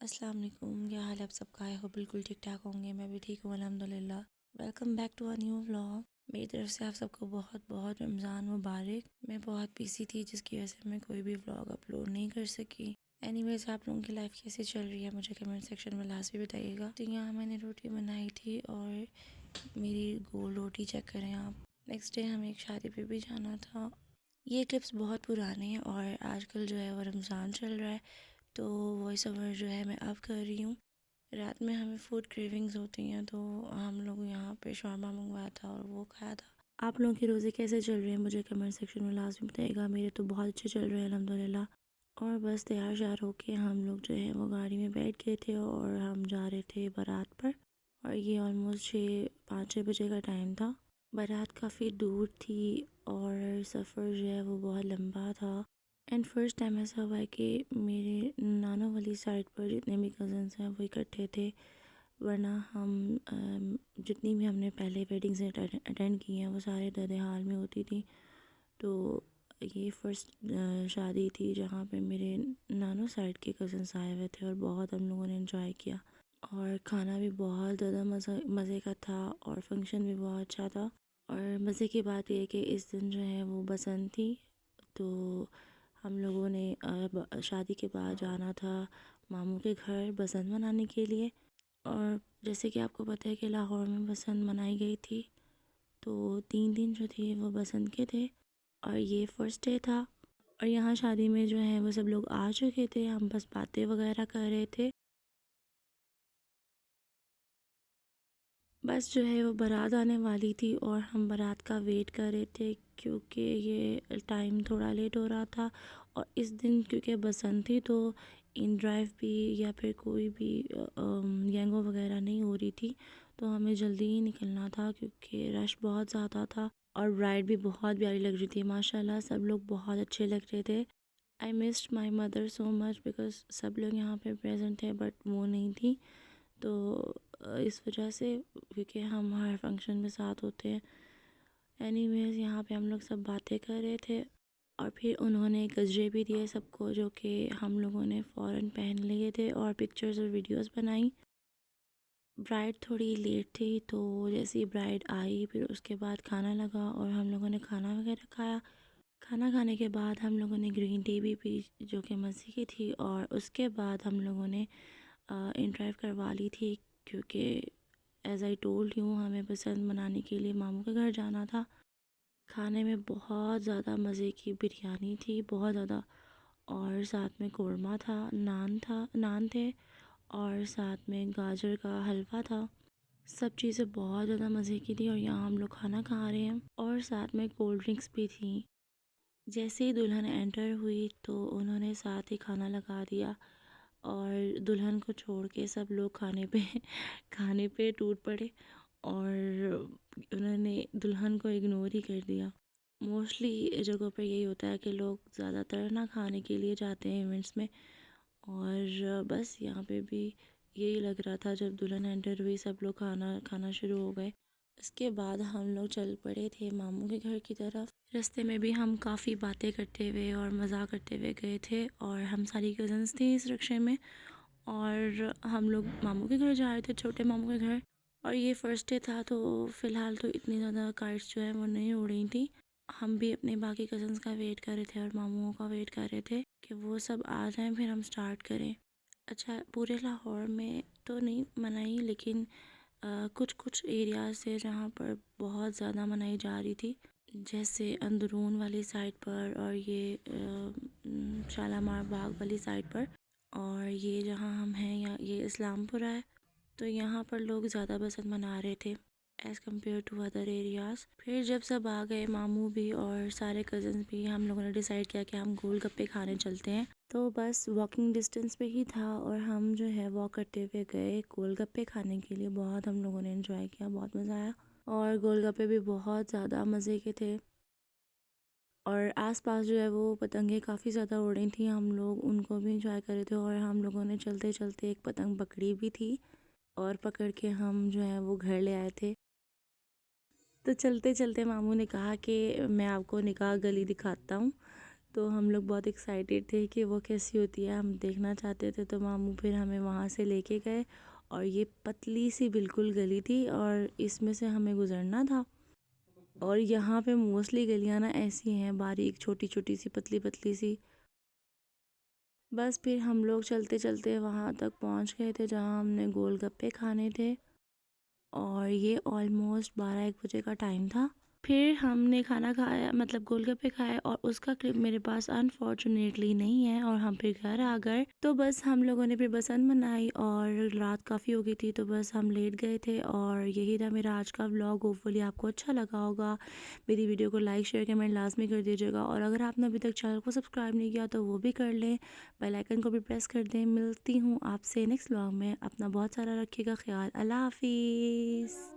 अस्सलाम वालेकुम, क्या हाल है आप सबका? आई होप बिल्कुल ठीक ठाक होंगे। मैं भी ठीक हूँ अल्हम्दुलिल्लाह। Welcome back to a new vlog. मेरी तरफ से आप सबको बहुत बहुत रमज़ान मुबारक। मैं बहुत बिजी थी जिसकी वजह से मैं कोई भी व्लॉग अपलोड नहीं कर सकी। एनीवेज, आप लोगों की लाइफ कैसे चल रही है मुझे कमेंट सेक्शन में लास्ट भी बताइएगा। तो यहाँ मैंने रोटी बनाई थी और मेरी गोल रोटी चेक करें आप। नेक्स्ट डे हमें एक शादी पे भी जाना था। ये क्लिप्स बहुत पुराने हैं और आजकल जो है वो रमज़ान चल रहा है, तो वॉइस ओवर जो है मैं अब कर रही हूँ। रात में हमें फूड क्रेविंग्स होती हैं, तो हम लोग यहाँ पे शौरमा मंगवाया था और वो खाया था। आप लोगों के रोज़े कैसे चल रहे हैं मुझे कमेंट सेक्शन में लाजमी बताइएगा। मेरे तो बहुत अच्छे चल रहे हैं अल्हम्दुलिल्लाह। और बस तैयार शार होके हम लोग जो है वो गाड़ी में बैठ गए थे और हम जा रहे थे बारात पर। और ये ऑलमोस्ट 5-6 बजे का टाइम था। बारात काफ़ी दूर थी और सफ़र जो है वो बहुत लंबा था। एंड फर्स्ट टाइम ऐसा हुआ है कि मेरे नाना वाली साइड पर जितने भी कज़न्स हैं वो इकट्ठे थे, वरना हम जितनी भी हमने पहले वेडिंग्स अटेंड की हैं वो सारे दर्द हाल में होती थी। तो ये फ़र्स्ट शादी थी जहाँ पे मेरे नानो साइड के कज़न्स आए हुए थे और बहुत हम लोगों ने एंजॉय किया। और खाना भी बहुत ज़्यादा मज़े का था और फंक्शन भी बहुत अच्छा था। और मज़े की बात यह है कि इस दिन जो है वो बसंत थी, तो हम लोगों ने शादी के बाद जाना था मामू के घर बसंत मनाने के लिए। और जैसे कि आपको पता है कि लाहौर में बसंत मनाई गई थी, तो 3 दिन जो थे वो बसंत के थे और ये फर्स्ट डे था। और यहाँ शादी में जो है वो सब लोग आ चुके थे, हम बस बातें वगैरह कर रहे थे। बस जो है वो बारात आने वाली थी और हम बारात का वेट कर रहे थे क्योंकि ये टाइम थोड़ा लेट हो रहा था। और इस दिन क्योंकि बसंत थी तो इन ड्राइव भी या फिर कोई भी गैंगो वगैरह नहीं हो रही थी, तो हमें जल्दी ही निकलना था क्योंकि रश बहुत ज़्यादा था। और ब्राइड भी बहुत प्यारी लग रही थी माशाल्लाह, सब लोग बहुत अच्छे लग रहे थे। I missed my mother so much because सब लोग यहाँ पे प्रेजेंट थे बट वो नहीं थी। तो इस वजह से क्योंकि हम हर फंक्शन में साथ होते हैं। एनीवेज, यहाँ पे हम लोग सब बातें कर रहे थे और फिर उन्होंने गजरे भी दिए सबको, जो कि हम लोगों ने फ़ौरन पहन लिए थे और पिक्चर्स और वीडियोस बनाई। ब्राइड थोड़ी लेट थी, तो जैसे ही ब्राइड आई फिर उसके बाद खाना लगा और हम लोगों ने खाना वगैरह खाया। खाना खाने के बाद हम लोगों ने ग्रीन टी भी पी, जो कि मज़े की थी। और उसके बाद हम लोगों ने इन ड्राइव करवा ली थी क्योंकि एज़ आई टोल्ड यू हमें पसंद मनाने के लिए मामू के घर जाना था। खाने में बहुत ज़्यादा मज़े की बिरयानी थी, बहुत ज़्यादा। और साथ में कौरमा था, नान थे और साथ में गाजर का हलवा था। सब चीज़ें बहुत ज़्यादा मज़े की थी और यहाँ हम लोग खाना खा रहे हैं और साथ में कोल्ड ड्रिंक्स भी थी। जैसे ही दुल्हन एंटर हुई तो उन्होंने साथ ही खाना लगा दिया और दुल्हन को छोड़ के सब लोग खाने पे टूट पड़े और उन्होंने दुल्हन को इग्नोर ही कर दिया। मोस्टली जगहों पर यही होता है कि लोग ज़्यादातर ना खाने के लिए जाते हैं इवेंट्स में। और बस यहाँ पे भी यही लग रहा था, जब दुल्हन एंटर हुई सब लोग खाना खाना शुरू हो गए। इसके बाद हम लोग चल पड़े थे मामू के घर की तरफ। रास्ते में भी हम काफ़ी बातें करते हुए और मज़ा करते हुए गए थे और हम सारी कज़न्स थी इस रिक्शे में और हम लोग मामू के घर जा रहे थे, छोटे मामू के घर। और ये फ़र्स्ट डे था तो फ़िलहाल तो इतनी ज़्यादा काइट्स जो है वो नहीं उड़ रही थी। हम भी अपने बाकी कज़न्स का वेट कर रहे थे और मामुओं का वेट कर रहे थे कि वो सब आ जाएं फिर हम स्टार्ट करें। अच्छा, पूरे लाहौर में तो नहीं मनाई, लेकिन कुछ कुछ एरियाज़ थे जहाँ पर बहुत ज़्यादा मनाई जा रही थी, जैसे अंदरून वाली साइड पर और ये शालामार बाग वाली साइड पर। और ये जहाँ हम हैं यहाँ ये इस्लामपुरा है, तो यहाँ पर लोग ज़्यादा बसंत मना रहे थे as compare to other areas. फिर जब सब आ गए मामू भी और सारे कज़न्स भी, हम लोगों ने डिसाइड किया कि हम गोलगप्पे खाने चलते हैं। तो बस वॉकिंग डिस्टेंस पे ही था और हम जो है वॉक करते हुए गए गोलगप्पे खाने के लिए। बहुत हम लोगों ने एंजॉय किया, बहुत मज़ा आया और गोलगप्पे भी बहुत ज़्यादा मज़े के थे। और आसपास जो है वो पतंगे काफ़ी ज़्यादा उड़ रही थी, हम लोग उनको भी इंजॉय कर रहे थे। और हम लोगों ने चलते चलते एक पतंग पकड़ी भी थी और पकड़ के हम जो है वो घर ले आए थे। तो चलते चलते मामू ने कहा कि मैं आपको निकाह गली दिखाता हूँ। तो हम लोग बहुत एक्साइटेड थे कि वो कैसी होती है, हम देखना चाहते थे। तो मामू फिर हमें वहाँ से लेके गए और ये पतली सी बिल्कुल गली थी और इसमें से हमें गुज़रना था। और यहाँ पे मोस्टली गलियाँ ना ऐसी हैं, बारीक छोटी छोटी सी पतली पतली सी। बस फिर हम लोग चलते चलते वहाँ तक पहुँच गए थे जहाँ हमने गोलगप्पे खाने थे और ये ऑलमोस्ट 12-1 बजे का टाइम था। फिर हमने खाना खाया, मतलब गोलगप्पे खाए, और उसका क्लिप मेरे पास अनफॉर्चुनेटली नहीं है और हम फिर घर आ गए। तो बस हम लोगों ने फिर बसंत मनाई और रात काफ़ी हो गई थी तो बस हम लेट गए थे। और यही था मेरा आज का व्लॉग। होपफुली आपको अच्छा लगा होगा। मेरी वीडियो को लाइक शेयर कमेंट लाजमी कर दीजिएगा और अगर आपने अभी तक चैनल को सब्सक्राइब नहीं किया तो वो भी कर लें, बेल आइकन को भी प्रेस कर दें। मिलती हूँ आपसे नेक्स्ट व्लॉग में। अपना बहुत सारा रखिएगा ख्याल। अल्लाह हाफिज़।